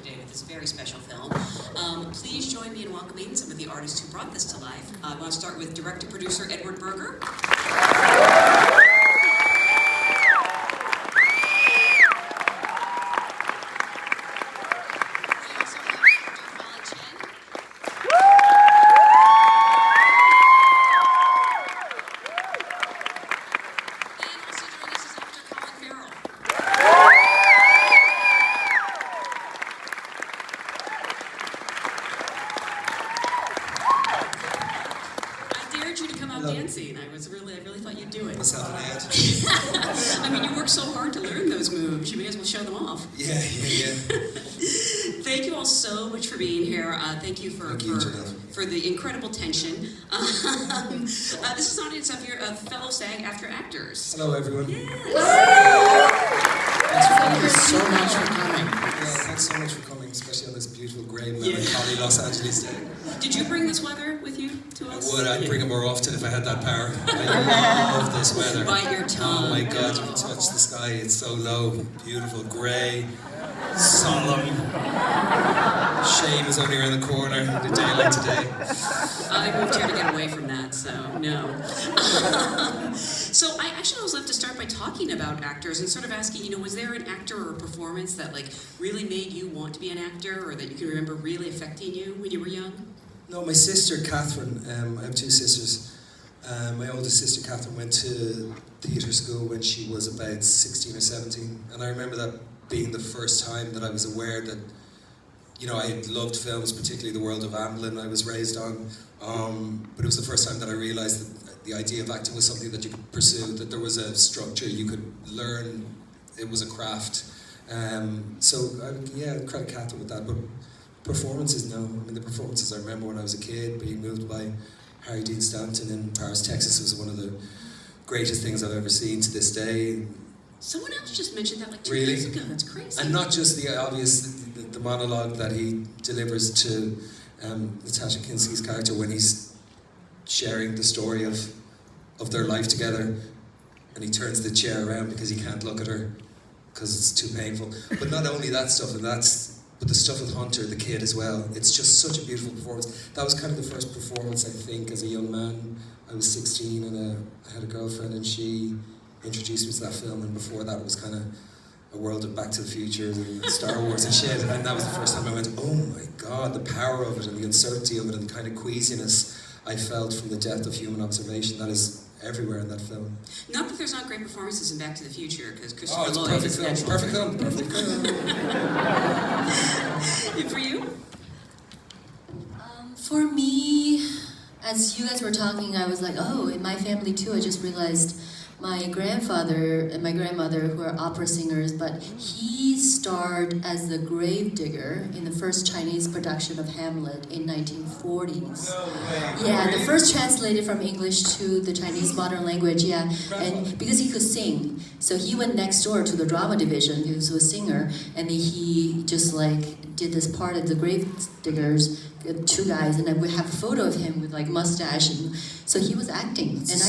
today with this very special film. Please join me in welcoming some of the artists who brought this to life. I want to start with director-producer Edward Berger. Dancing. I really thought you'd do it. I mean, you worked so hard to learn those moves. You may as well show them off. Yeah. Thank you all so much for being here. Thank you for the incredible tension. This is an audience of your fellow SAG-AFTRA actors. Hello, everyone. Yes. Thank you so much for coming. Yeah, thanks so much for coming, especially on this beautiful grey melancholy Los Angeles day. Did you bring this weather with you to us? I would. I'd bring it more often if I had that power. I love this weather. Bite your tongue. Oh my God, you can touch the sky. It's so low, beautiful, grey, solemn. Shame is only around the corner in a day like today. I moved here to get away from that, so no. So I actually always love to start by talking about actors and sort of asking, was there an actor or a performance that really made you want to be an actor, or that you can remember really affecting you when you were young? No, my sister Catherine, I have two sisters. My oldest sister Catherine went to theatre school when she was about 16 or 17, and I remember that being the first time that I was aware that I had loved films, particularly the world of Amblin I was raised on, but it was the first time that I realised that the idea of acting was something that you could pursue, that there was a structure you could learn, it was a craft. Credit Catherine with that, but performances, no. I mean, the performances I remember when I was a kid, being moved by Harry Dean Stanton in Paris, Texas was one of the greatest things I've ever seen to this day. Someone else just mentioned that 2 really? years ago, that's crazy. And not just the obvious, the monologue that he delivers to Natasha Kinski's character when he's sharing the story of their life together, and he turns the chair around because he can't look at her because it's too painful. But not only that stuff, but the stuff with Hunter, the kid as well. It's just such a beautiful performance. That was kind of the first performance, I think, as a young man. I was 16 and I had a girlfriend, and she introduced me to that film, and before that it was kind of a world of Back to the Future and Star Wars and shit, and that was the first time I went, oh my God, the power of it and the uncertainty of it and the kind of queasiness I felt from the depth of human observation that is everywhere in that film. Not that there's not great performances in Back to the Future, because it's Christopher Lloyd perfect is film, natural. perfect film, perfect film. And for you? For me, as you guys were talking, I was like, oh, in my family too, I just realized my grandfather and my grandmother, who are opera singers, but he starred as the grave digger in the first Chinese production of Hamlet in 1940s. No way. Yeah, the first translated from English to the Chinese modern language, yeah. And because he could sing, so he went next door to the drama division, he was a singer, and he just did this part of the grave diggers, 2 guys, and I would have a photo of him with mustache, and so he was acting. And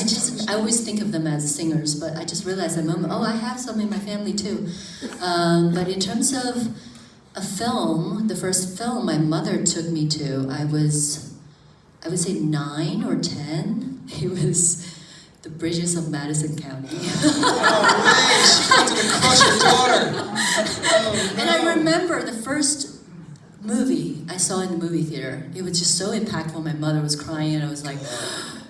I always think of them as singers, but I just realized at the moment, I have some in my family too. But in terms of a film, the first film my mother took me to, I would say 9 or 10. It was The Bridges of Madison County. Oh man, she wanted to crush her daughter. Oh, no. And I remember the first movie I saw in the movie theater. It was just so impactful. My mother was crying, and I was like,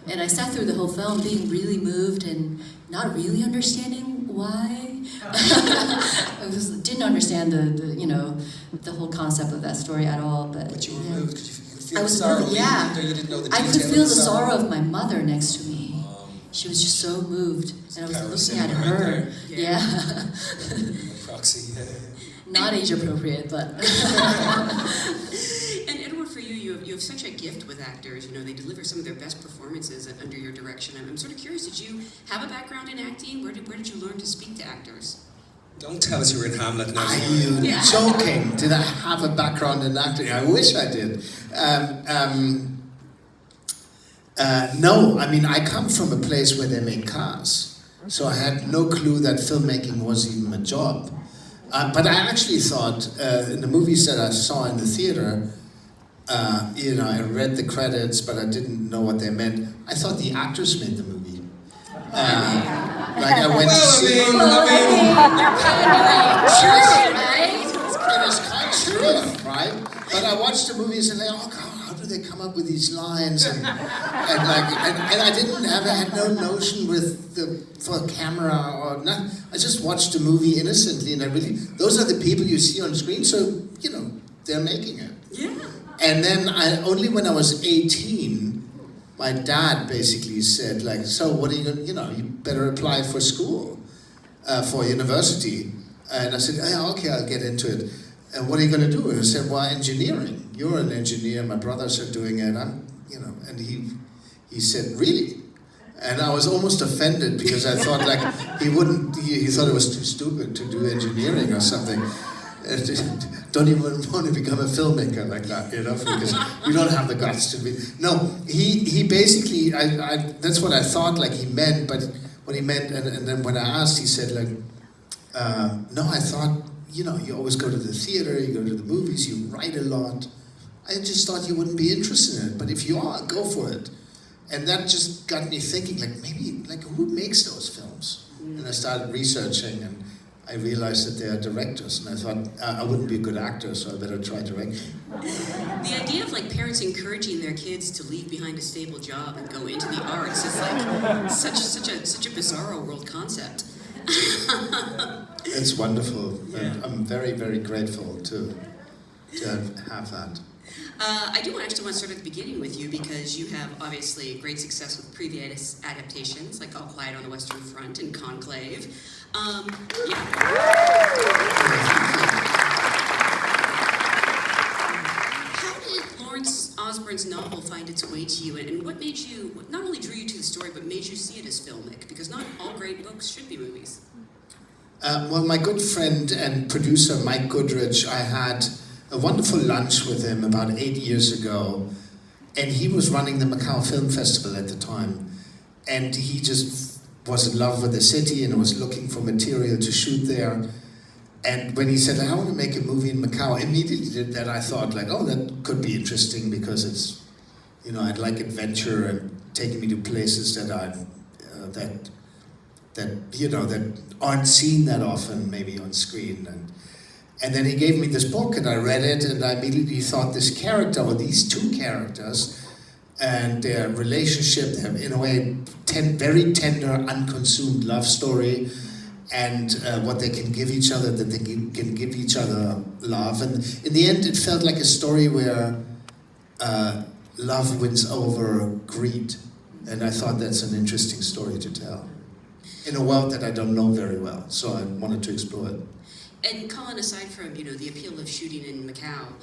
and I sat through the whole film being really moved and not really understanding why. I didn't understand the whole concept of that story at all. But you were moved because you could feel I was the sorrow. moved, yeah. You didn't know the I detail could feel of the sorrow of my mother next to me. She was just so moved, and I was looking at her. Right yeah. Proxy. Yeah. Not age appropriate, but. And Edward, for you have such a gift with actors. They deliver some of their best performances under your direction. I'm sort of curious. Did you have a background in acting? Where did you learn to speak to actors? Don't tell us you were in Hamlet now. Are you joking? Did I have a background in acting? I wish I did. No, I mean, I come from a place where they made cars. So I had no clue that filmmaking was even a job. But I actually thought, in the movies that I saw in the theater, I read the credits, but I didn't know what they meant. I thought the actors made the movie. Like I went to see. It is kind of true, right? But I watched the movies and oh God, how do they come up with these lines? And I had no notion for camera or nothing. I just watched the movie innocently, and those are the people you see on screen, so they're making it. Yeah. And then only when I was 18, my dad basically said, so what are you going you better apply for school, for university. And I said, okay, I'll get into it. And what are you going to do? And I said, well, engineering. You're an engineer, my brothers are doing it. And he said, really? And I was almost offended because I thought he thought it was too stupid to do engineering or something. Don't even want to become a filmmaker like that, because we don't have the guts to be. No, he basically, that's what I thought he meant, but what he meant, and then when I asked, he said no, I thought, you always go to the theater, you go to the movies, you write a lot. I just thought you wouldn't be interested in it, but if you are, go for it. And that just got me thinking, maybe, who makes those films? And I started researching, and I realized that they are directors, and I thought I wouldn't be a good actor, so I better try directing. The idea of parents encouraging their kids to leave behind a stable job and go into the arts is such a bizarro world concept. It's wonderful. Yeah. I'm very, very grateful to have that. I do actually want to start at the beginning with you because you have obviously great success with previous adaptations like All Quiet on the Western Front and Conclave. Yeah. How did Lawrence Osborne's novel find its way to you, and what made you, not only drew you to the story, but made you see it as filmic? Because not all great books should be movies. Well, my good friend and producer Mike Goodrich, I had a wonderful lunch with him about 8 years ago, and he was running the Macau Film Festival at the time, and he just was in love with the city and was looking for material to shoot there. And when he said, I want to make a movie in Macau, immediately that I thought that could be interesting because it's, I'd like adventure and taking me to places that that aren't seen that often, maybe on screen. And then he gave me this book, and I read it, and I immediately thought this character, or these two characters, and their relationship, in a way, very tender, unconsumed love story, and what they can give each other, that they can give each other love. And in the end, it felt like a story where love wins over greed. And I thought that's an interesting story to tell in a world that I don't know very well, so I wanted to explore it. And Colin, aside from the appeal of shooting in Macau,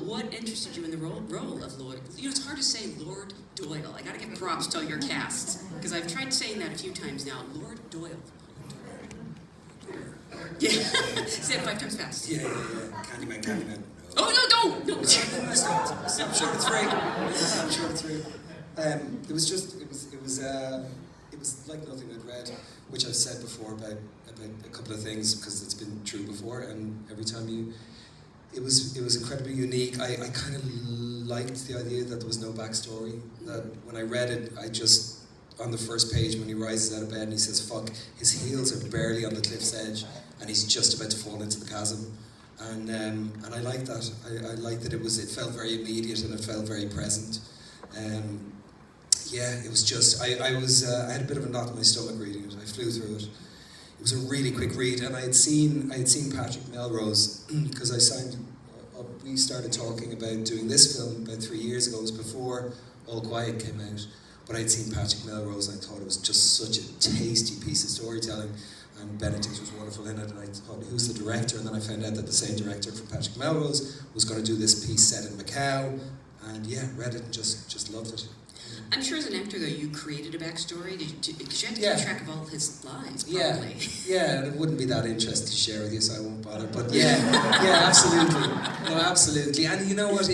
what interested you in the role of Lord? It's hard to say Lord Doyle. I got to give props to all your cast because I've tried saying that a few times now. Lord Doyle. Yeah, say it 5 times fast. Yeah. Candyman. Oh no! I'm sure it's right. It was like nothing I'd read, which I've said before about a couple of things because it's been true before, and every time it was incredibly unique. I kind of liked the idea that there was no backstory. That when I read it, on the first page when he rises out of bed and he says fuck, his heels are barely on the cliff's edge and he's just about to fall into the chasm. And I like that. I like that it felt very immediate and it felt very present. It was just I had a bit of a knot in my stomach reading it. I flew through it. It was a really quick read, and I had seen Patrick Melrose because I signed up. We started talking about doing this film about 3 years ago. It was before All Quiet came out, but I'd seen Patrick Melrose and I thought it was just such a tasty piece of storytelling. And Benedict was wonderful in it, and I thought, who's the director? And then I found out that the same director from Patrick Melrose was going to do this piece set in Macau, and read it and just loved it. I'm sure as an actor, though, you created a backstory. Because you had to keep track of all of his lines, probably. Yeah, and it wouldn't be that interesting to share with you, so I won't bother. But absolutely. No, absolutely. And you know what,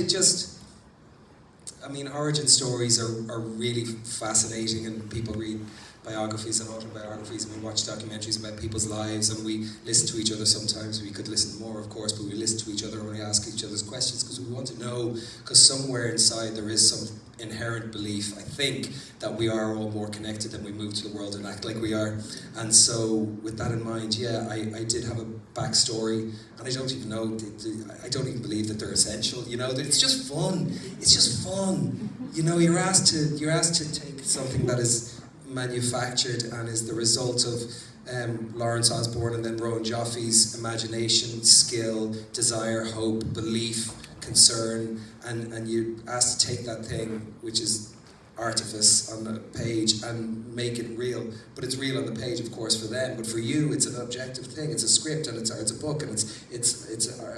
origin stories are really fascinating, and people read biographies and autobiographies, and we watch documentaries about people's lives, and we listen to each other sometimes. We could listen more, of course, but we listen to each other and we ask each other's questions because we want to know, because somewhere inside there is some inherent belief, I think, that we are all more connected than we move to the world and act like we are. And so with that in mind, yeah, I did have a backstory, and I don't even know, I don't even believe that they're essential, you know, it's just fun. It's just fun. You know, you're asked to take something that is manufactured and is the result of Lawrence Osborne and then Rowan Joffe's imagination, skill, desire, hope, belief, concern, and you're asked to take that thing, which is artifice on the page, and make it real. But it's real on the page, of course, for them. But for you, it's an objective thing. It's a script, and it's a book, and it's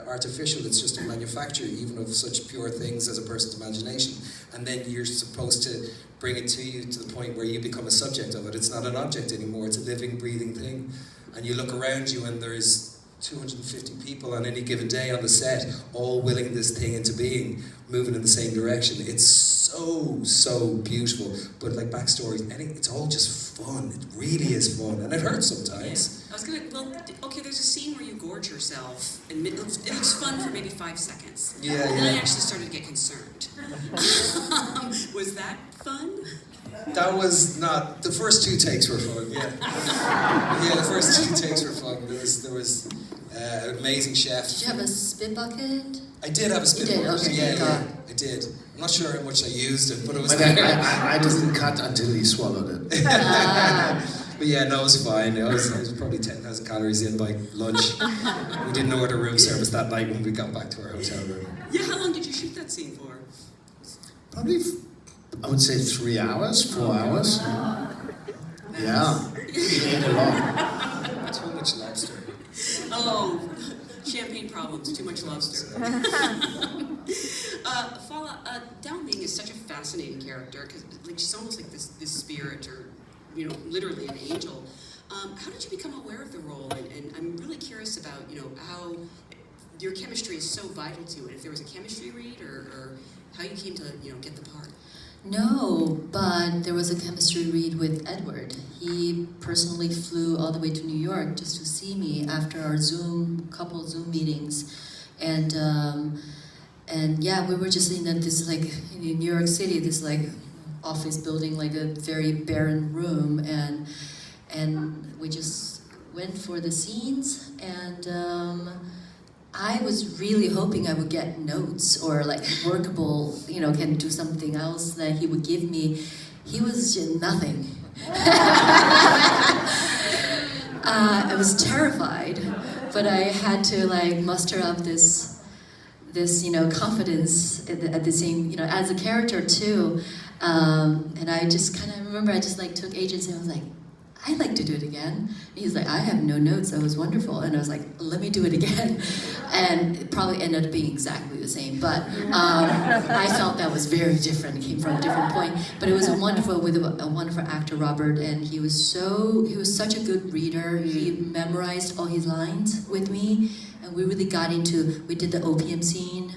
artificial. It's just a manufacture, even of such pure things as a person's imagination. And then you're supposed to bring it to you to the point where you become a subject of it. It's not an object anymore. It's a living, breathing thing. And you look around you, and there's 250 people on any given day on the set, all willing this thing into being, moving in the same direction. It's so beautiful. But like backstories, it's all just fun. It really is fun, and it hurts sometimes. Yeah. I was gonna. Well, okay. There's a scene where you gorge yourself, and it looks fun for maybe 5 seconds. Yeah, and then I yeah. actually started to get concerned. Was that fun? That was not, the first 2 takes were fun, yeah. Yeah, the first 2 takes were fun. There was an amazing chef. Did you have a spit bucket? I did have a spit You did? bucket. Okay, Yeah, got yeah, I did. I'm not sure how much I used it, but it was. But I didn't cut until he swallowed it. But yeah, no, it was fine. I was probably 10,000 calories in by lunch. We didn't order room service that night when we got back to our hotel room. Yeah. How long did you shoot that scene for? Probably, I would say 3 hours, 4 hours. Yeah, we ate a lot. Too much lobster. Oh, champagne problems. Too much lobster. Fala, Dao Ming is such a fascinating character because, like, she's almost like this spirit, or literally an angel. How did you become aware of the role? And I'm really curious about how your chemistry is so vital to it. If there was a chemistry read, or how you came to get the part. No, but there was a chemistry read with Edward. He personally flew all the way to New York just to see me after our couple Zoom meetings, and yeah, we were just in this in New York City, this office building, like a very barren room, and we just went for the scenes, and I was really hoping I would get notes or workable, can do something else that he would give me. He was just nothing. I was terrified, but I had to muster up this confidence at the same, as a character too. And I just kind of remember I just took agency. I was like, I'd like to do it again. And he's like, I have no notes, that was wonderful. And I was like, let me do it again. And it probably ended up being exactly the same, but I felt that was very different. It came from a different point. But it was with a wonderful actor, Robert, and he was such a good reader. He memorized all his lines with me, and we really got into, we did the opium scene.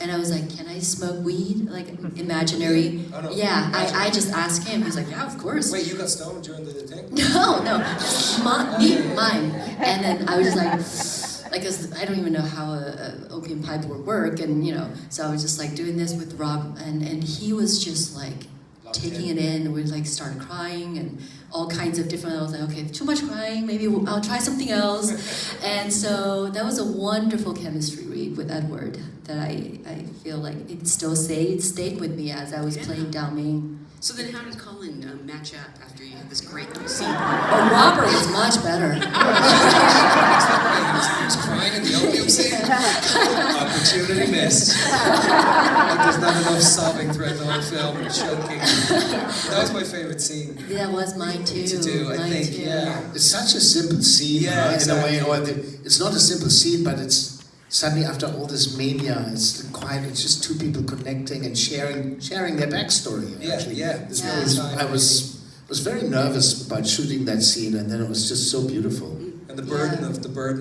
And I was like, can I smoke weed? Imaginary. Oh, no. Yeah, I just asked him. He's like, yeah, of course. Wait, you got stoned during the thing? No, mine. And then I was just cause I don't even know how a opium pipe would work, and so I was just doing this with Rob, and he was just taking it in. We started crying and all kinds of different. I was like, okay, too much crying. Maybe I'll try something else. And so that was a wonderful chemistry read with Edward that I feel it still stayed with me as I was playing Dao Ming. So then how did Colin match up after you had this great scene? Oh, Robert is much better. He was crying in the opium scene. Opportunity missed. There's not enough sobbing throughout the whole film and choking. That was my favorite scene. That was mine too. To do, I think, too. yeah. It's such a simple scene, Yeah, right? exactly. In a way, it's not a simple scene, but it's suddenly after all this mania, it's quiet. It's just two people connecting and sharing their backstory. Yeah, actually. yeah. It's Yeah. really I was very nervous about shooting that scene, and then it was just so beautiful. And the burden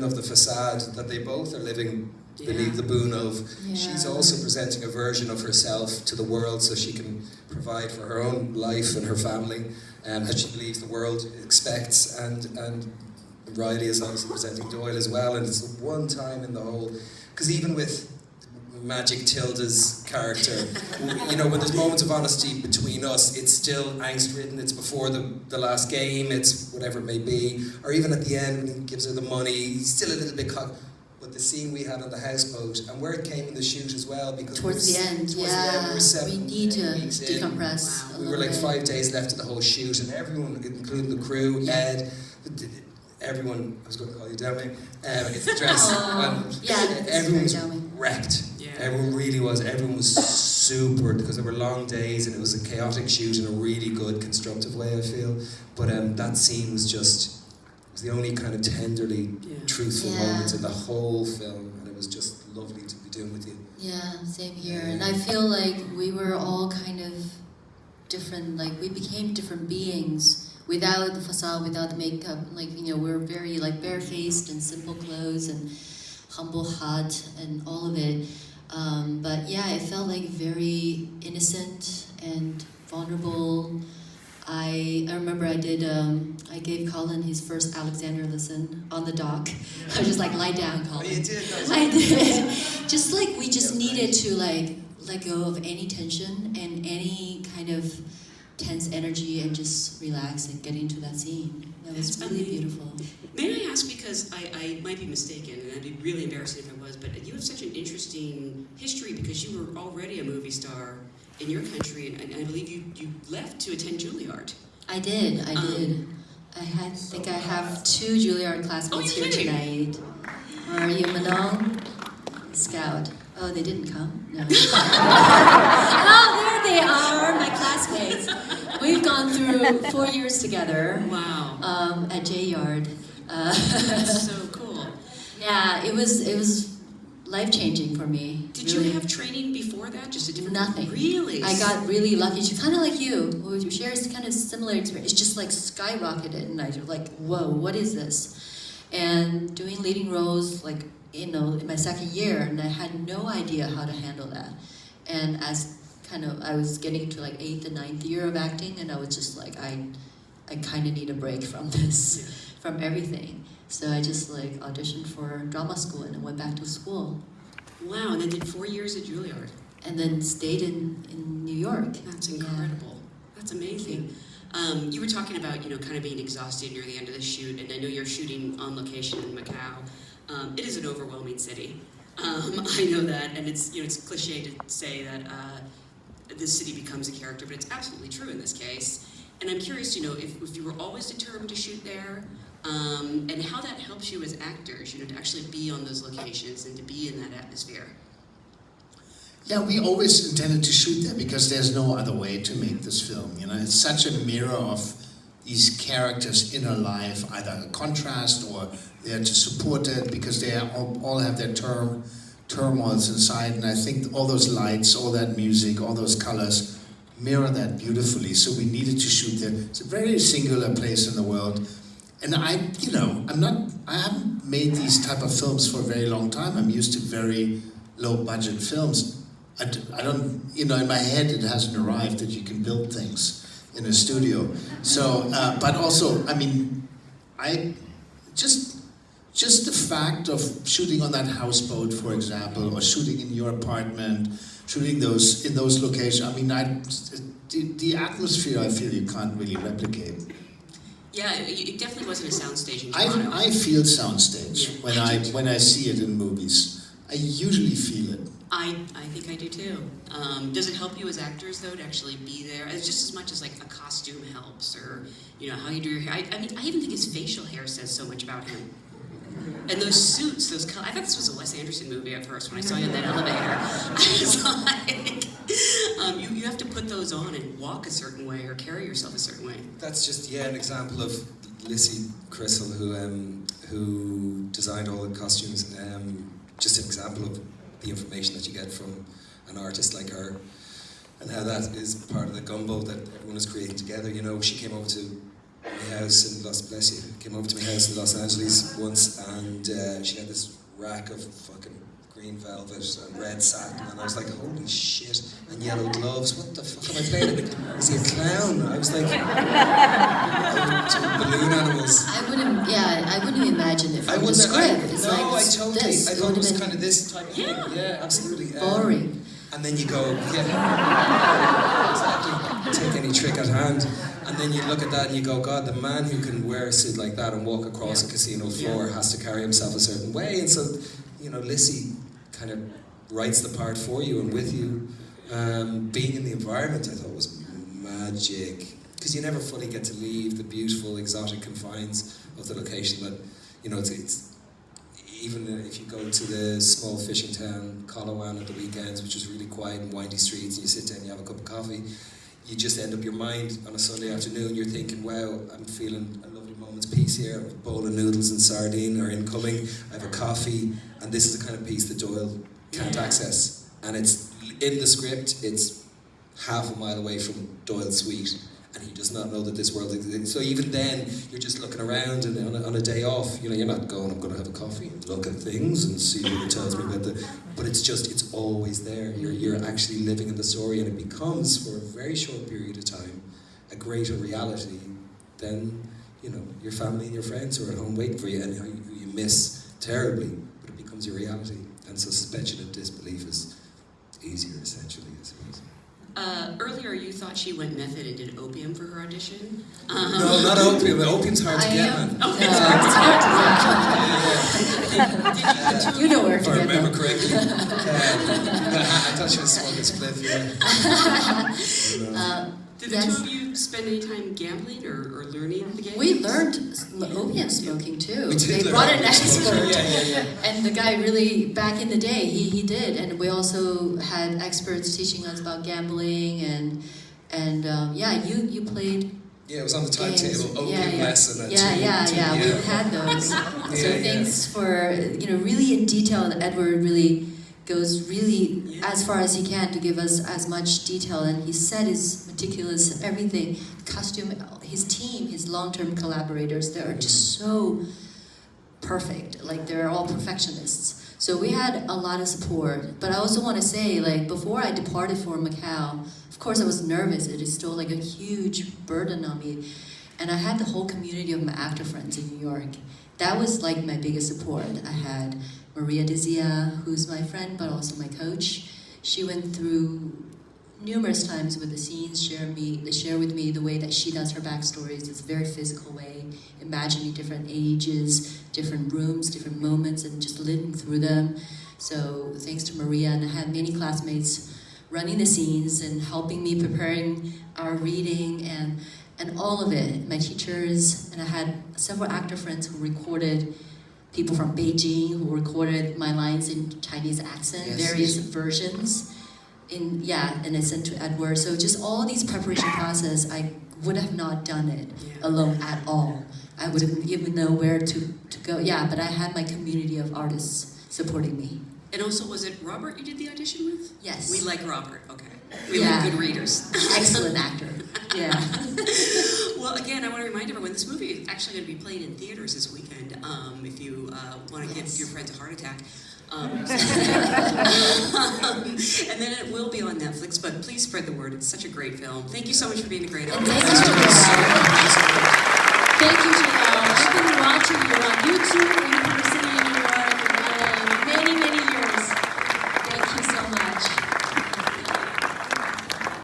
of the facade that they both are living beneath the boon of. Yeah. She's also presenting a version of herself to the world so she can provide for her own life and her family. that she believes the world expects, and Riley is obviously presenting Doyle as well, and it's the one time in the whole, because even with Magic Tilda's character, you know, when there's moments of honesty between us, it's still angst-ridden, it's before the last game, it's whatever it may be, or even at the end when he gives her the money, he's still a little bit but the scene we had on the houseboat, and where it came in the shoot as well, because Towards the end, we were 7 we need to weeks in. decompress. We were like 5 days left of the whole shoot, and everyone, including the crew, Ed, everyone, I was going to call you Demi, it's the dress, everyone was wrecked. Yeah. Everyone really was. Everyone was super, because there were long days and it was a chaotic shoot in a really good, constructive way, I feel. But that scene was just, it was the only kind of tenderly truthful moments in the whole film, and it was just lovely to be doing with you. Yeah, same here. And I feel like we were all kind of different, like we became different beings without the facade, without the makeup. Like, you know, we're very like barefaced and simple clothes and humble heart and all of it. But yeah, it felt like very innocent and vulnerable. I remember I gave Colin his first Alexander lesson on the dock. I was just like, lie down, Colin. Oh, you did? I did. Just like we just needed to like let go of any tension and any kind of tense energy and just relax and get into that scene. That was really beautiful. May I ask, because I might be mistaken, and I'd be really embarrassed if I was, but you have such an interesting history because you were already a movie star in your country, and I believe you left to attend Juilliard. I did. I think I have 2 Juilliard classmates here tonight. Where are you, Manon? Scout. Oh, they didn't come? No. Oh, there they are, my classmates. We've gone through 4 years together. Wow. At J-Yard. That's so cool. Yeah, it was life-changing for me. Did really. you have training before that? Just a different... Nothing. Really? I got really lucky. Kind of like you. We share kind of similar experience. It's just like skyrocketed, and I was like, whoa, what is this? And doing leading roles, like, you know, in my 2nd year, and I had no idea how to handle that. And as I was getting to like 8th and 9th year of acting, and I was just like, I kind of need a break from this, from everything. So I just like auditioned for drama school and went back to school. Wow, and then did 4 years at Juilliard. And then stayed in New York. That's incredible. That's amazing. You were talking about, you know, kind of being exhausted near the end of the shoot, and I know you're shooting on location in Macau. It is an overwhelming city. I know that, and it's, you know, it's cliche to say that this city becomes a character, but it's absolutely true in this case. And I'm curious, you know, if you were always determined to shoot there, and how that helps you as actors, you know, to actually be on those locations and to be in that atmosphere. Yeah, we always intended to shoot there because there's no other way to make this film. You know, it's such a mirror of these characters' inner life, either a contrast or they're to support it because they all have their turmoils inside. And I think all those lights, all that music, all those colors mirror that beautifully. So we needed to shoot there. It's a very singular place in the world. And I haven't made these type of films for a very long time. I'm used to very low budget films. I don't, you know, in my head it hasn't arrived that you can build things in a studio. So, but also, I mean, just the fact of shooting on that houseboat, for example, or shooting in your apartment, shooting in those locations. I mean, the atmosphere I feel you can't really replicate. Yeah, it definitely wasn't a soundstage in Toronto. I feel soundstage when I see it in movies. I usually feel it. I think I do too. Does it help you as actors though to actually be there? It's just as much as like a costume helps, or you know how you do your hair. I mean, I even think his facial hair says so much about him. And those suits, those colors. I thought this was a Wes Anderson movie at first when I saw you in that elevator. I was like, you have to put those on and walk a certain way or carry yourself a certain way. That's just an example of Lissy Crystal, who designed all the costumes. Just an example of the information that you get from an artist like her, and how that is part of the gumbo that everyone is creating together. You know, she came over to my house in came over to my house in Los Angeles once, and she had this rack of fucking green velvet and red satin, and I was like, holy shit, and yellow gloves, what the fuck am I playing? Is he a clown? I was like, balloon animals. I wouldn't imagine it from the script. It's I like totally, this. I thought it was kind of this type of thing. Yeah, absolutely. Boring. And then you go, exactly, take any trick at hand. And then you look at that and you go, God, the man who can wear a suit like that and walk across a casino floor has to carry himself a certain way. And so, Lissy kind of writes the part for you and with you. Being in the environment, I thought, was magic. Because you never fully get to leave the beautiful, exotic confines of the location that, it's even if you go to the small fishing town, Colin at the weekends, which is really quiet and windy streets, and you sit down and you have a cup of coffee, you just end up your mind on a Sunday afternoon, you're thinking, wow, I'm feeling a lovely moment's peace here, a bowl of noodles and sardine are incoming, I have a coffee, and this is the kind of peace that Doyle can't access. And it's in the script, it's half a mile away from Doyle's suite, and he does not know that this world exists. So even then, you're just looking around, and on a day off, you're not going, I'm going to have a coffee and look at things and see what it tells me about but it's always there. You're actually living in the story, and it becomes, for a very short period of time, a greater reality than, your family and your friends who are at home waiting for you and who you miss terribly, but it becomes your reality. And so suspension of disbelief is easier, essentially, I suppose. Earlier, you thought she went method and did opium for her audition. No, not opium. Opium's hard to get, man. Opium's hard to get. You know where to If I get remember them. correctly. I thought she was smoking spliff, Did the two of you spend any time gambling or learning the game? We learned opium smoking too. We did They learn brought an opium smoking. expert. Yeah. And the guy really, back in the day, he did. And we also had experts teaching us about gambling and you played. Yeah, it was on the games. timetable. Opium lesson. At Yeah. two, We've had those. Thanks for really in detail. Edward really goes as far as he can to give us as much detail, and his set is meticulous, everything, costume, his team, his long-term collaborators, they are just so perfect, like they're all perfectionists. So we had a lot of support, but I also want to say, like, before I departed for Macau, of course I was nervous, it is still like a huge burden on me, and I had the whole community of my actor friends in New York. That was like my biggest support. I had Maria Dizia, who's my friend, but also my coach. She went through numerous times with the scenes, share with me the way that she does her backstories. It's a very physical way, imagining different ages, different rooms, different moments, and just living through them. So thanks to Maria, and I had many classmates running the scenes and helping me preparing our reading and all of it. My teachers, and I had several actor friends who recorded, people from Beijing who recorded my lines in Chinese accent, various versions. And I sent to Edward. So just all these preparation process, I would have not done it alone at all. I wouldn't even know where to go. Yeah, but I had my community of artists supporting me. And also, was it Robert you did the audition with? Yes. We like Robert, okay. We like good readers. Excellent actor. Yeah. Well, again, I want to remind everyone, this movie is actually going to be playing in theaters this weekend. If you want to give your friends a heart attack. And then it will be on Netflix, but please spread the word. It's such a great film. Thank you so much for being a great actor. Thank you.